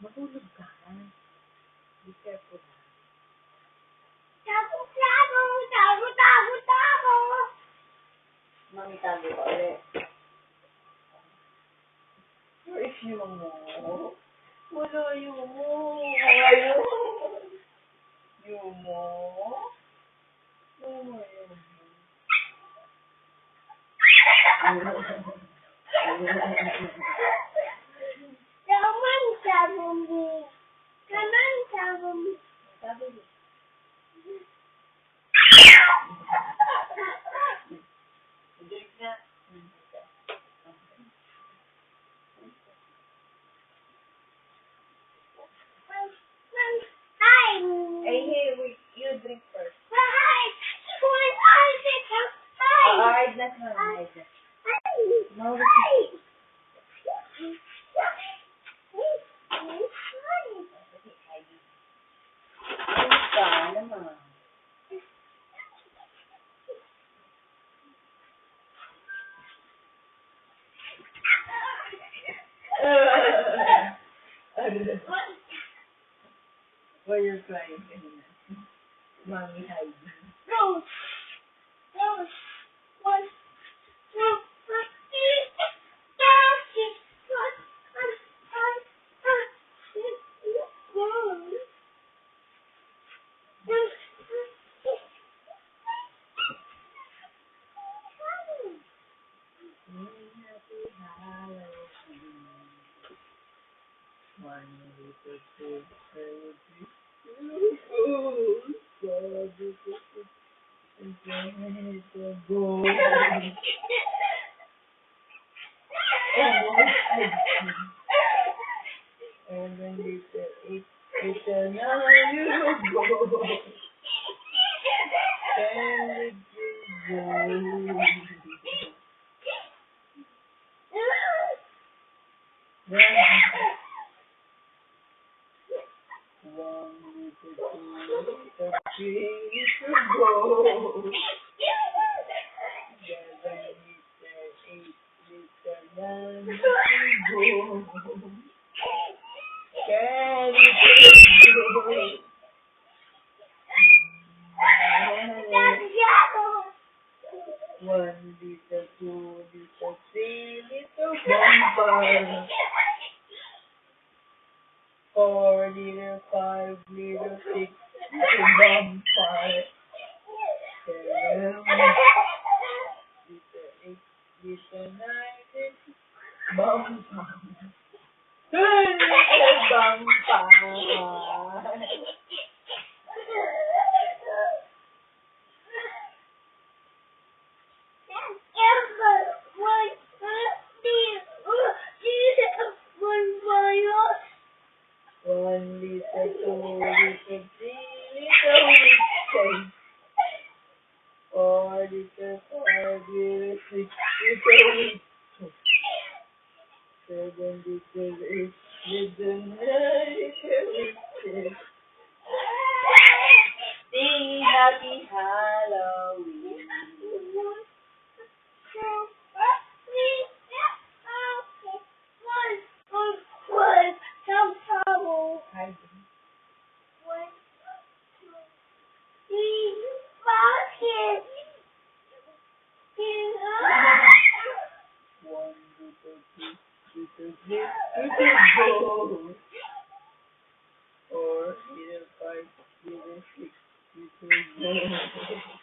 Matulog ka. Be careful. Tago, tago, tago, tago, tago. Mami, tago ka ulit. Where is you mo? Wala yun mo. Wala yun. Yun mo. Wala yun. Kaman sabong di. Kaman sabong di. Sabi mo. Drink na. Hi. Hey, wait. You drink first. Hi. Hide na sa hide na. No, ka naman. Why you're crying kanina? Mommy hide. No. No. One. No. Happy Halloween. 1, 2, 3, One little, 2 little, 3 little bonfire. 4 little, 5 little, 6 little bonfire. 7 little, 8 little, 9 little bonfire. 10 little bonfire. One little, 2 little, 3 little, 4 little, 5 little, 6 little, 7 little, 8 little, 9 little. Sing Happy Halloween. Hide. 1 little, 2 little, 3 little, 4 little, 5 little, 6 little,